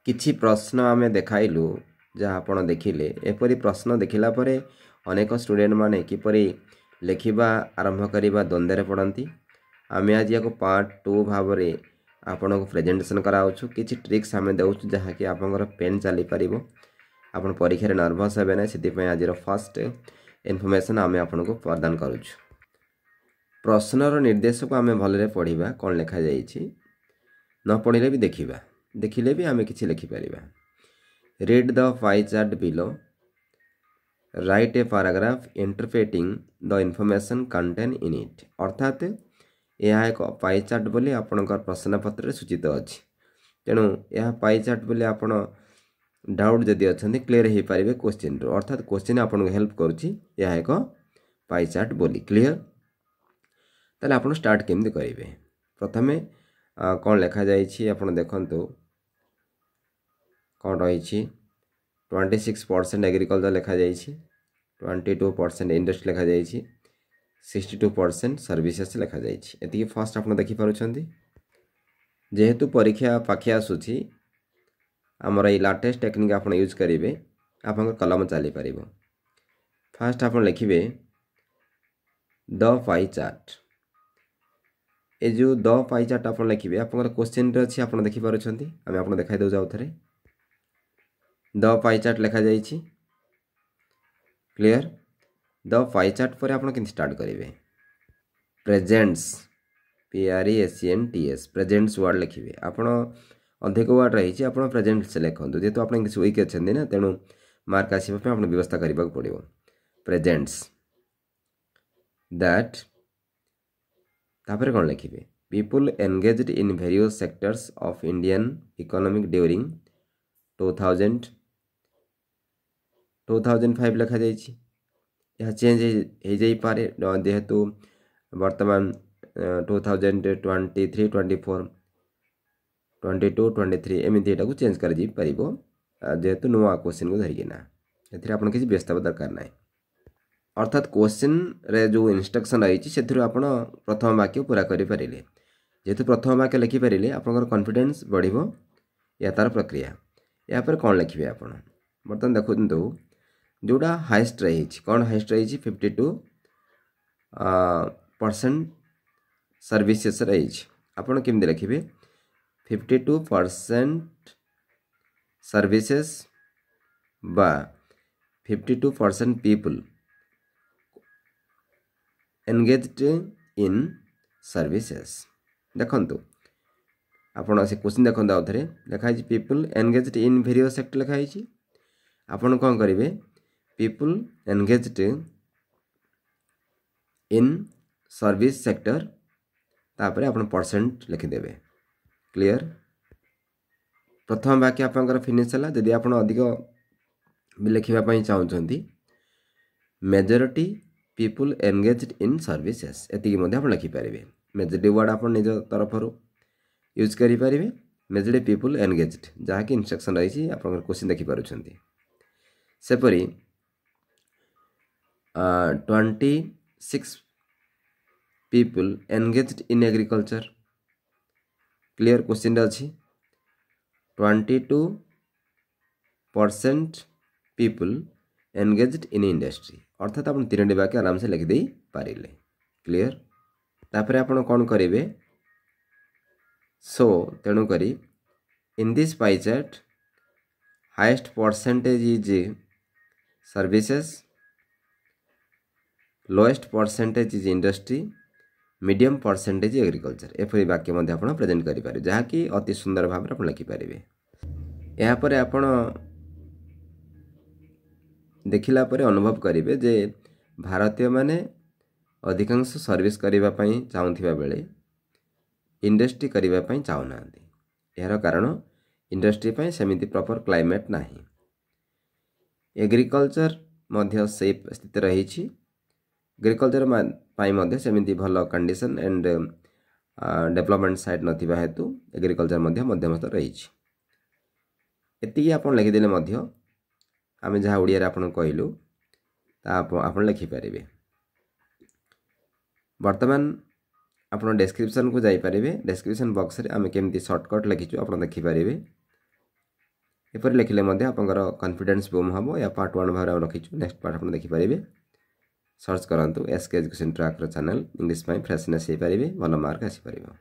किछि प्रश्न आमे देखाइलु जहाँ आपण देखिले एपरी प्रश्न देखिला परे अनेक स्टूडेंट माने किपरि लेखिबा आरंभ करिबा द्वंद्वरे पड़ती आमे आज याको पार्ट 2 भावरे आपण को प्रेजेंटेशन कराउछु किछि ट्रिक्स आमे देउछु जहाँ कि आपनकर पेन चली परिबो आपण परीक्षा रे नर्वस हेबे नै सिति पय आज रो फर्स्ट इन्फॉर्मेशन आमे आपण को प्रदान करूछु। प्रश्नर निर्देश को आमे भलरे पढिबा कोन लेखा जाईछि न पढिले भी देखिबा देखिले भी आमे किछि लिखि परिबा। Read the pie chart below, write a paragraph interpreting the information content in it. अर्थात यह एक पाई चार्ट बोली आपनकर प्रश्न पत्र सूचित अछि तेणु यह पाई चार्ट बोली आपण डाउट जदि अछन्ती क्लियर हे पारिबे क्वेश्चन रो अर्थात क्वेश्चन आपन हेल्प करूछि यह एक पाई चार्ट बोली क्लियर। ताले आपण स्टार्ट केमदि करिवे प्रथमे कोन लेखा जाईछि आपण देखंतु कोन रहिछि 26% एग्रीकल्चर लेखा जाईछि 22% इंडस्ट्री लेखा जाईछि 62% सर्विसेस लेखा जाईछि। एति फर्स्ट आपण देखि पारुछन्ती जेहेतु परीक्षा पाखे आसुछि हमर ए लेटेस्ट टेक्निक आपण यूज करिवे आपन कलम चली परिबो। फर्स्ट आपण लिखिबे द पाई चार्ट ए जो द पाई चार्ट आपण लिखिबे आपन क्वेश्चन रे अछि आपण देखि पारुछन्ती हम आपण देखाइ दउ जाउ थरे द पाई चार्ट लेखा जाईछि क्लियर। द पाई चार्ट पर आपण किन स्टार्ट करिवे प्रेजेंट्स PRESENTS प्रेजेंट्स वर्ड लिखिबे आपण अधिक वर्ड रहिछि आपण प्रेजेंट्स लेखंतु जेतु आपण इंग्लिश वीक अछन्ती ना तेनु मार्क आसीबा पे आपण व्यवस्था करबा पड़िबो। प्रेजेंट्स दैट तापर कोन लिखिबे people engaged in various sectors of Indian economic during 2005 लिखा जाइछि यह चेंज हे जाई पारे जेहेतु वर्तमान 2023 24 22 23 एमिति एटा को चेंज कर जी परिबो जेहेतु नुवा क्वेश्चन को धरिकिना एथिरे आपण किछि व्यस्त दरकार नै अर्थात क्वेश्चन रे जो इंस्ट्रक्शन रही से आपण प्रथम वाक्य पूरा करि परिले जेहेतु प्रथम वाक्य लिखि परिले आपनकर कॉन्फिडेंस बढ़िबो या तार प्रक्रिया या पर कोन लिखिबे आपण बर्तन देखुंतु जोडा हाईएस्ट रही कोन हाईएस्ट रही 52% सर्विसेस रही आपण केमदि लिखिबे 52% सर्विसेस बा 52% पीपल एंगेज्ड इन सर्विसेस देखंतु आपण से क्वेश्चन देखंतु आउथरे लिखाइ छि people engaged in various sector लिखाइ छि आपण कोन करिवे people engaged in service sector तापरे आपण परसेंट लिखि देबे क्लियर। प्रथम वाक्य आपनकर फिनिश हला जदि आपण अधिक लिखिबा पई चाहउछंती majority people engaged in services एति मध्ये आपण लिखि परिबे मेजॉरिटी वर्ड आपण निज तरफरु यूज करि परिबे मेजॉरिटी पीपल एंगेज्ड जहा कि इंस्ट्रक्शन रही छि आपण क्वेश्चन देखि पारुछंती सेपरी 26 people engaged in agriculture clear question अछि 22% people engaged in industry अर्थात आपण तीनटी वाक्य आराम से लिखि देई पारिले क्लियर। तापर आपण कोन करिवे सो तेनु करी in this pie chart highest percentage is services lowest percentage is industry medium percentage agriculture एपरी वाक्य मध्ये आपण प्रेजेंट करि पारे जहा कि अति सुंदर भाव आपण लिखि पारिबे। या परे आपण देखिला परे अनुभव करिवे जे भारतीय माने अधिकांश सर्विस करिबा पई चाहुथिबा बेले इंडस्ट्री करिबा पई चाहुनांती यार कारण इंडस्ट्री पई समिति प्रॉपर क्लाइमेट नाही एग्रीकल्चर मध्ये सेफ स्थिति रही छी एग्रीकल्चर पाई मध्ये समिति भलो कंडीशन एंड डेवलपमेंट साइड नथिबा हेतु एग्रीकल्चर मध्ये मध्यमस्थ रही छी एति आपण लिखि देले मध्ये आमे जहा ओडिया रे आपण कहिलु ता आपण लिखि परिबे। वर्तमान आपण डिस्क्रिप्शन को जाई परिबे डिस्क्रिप्शन बॉक्स रे आमे केमती शॉर्टकट लिखिछु आपण देखि परिबे एपरि लिखिले मध्य आपनकर कॉन्फिडेंस बूम हबो या पार्ट 1 भाव रखिछु नेक्स्ट पार्ट आपन देखि परिबे सर्च करंतु एसके एजुकेशन ट्रैक रो चैनल इंग्लिश पई फ्रेशनेस हे परिबे भलो मार्क आसी परिबो।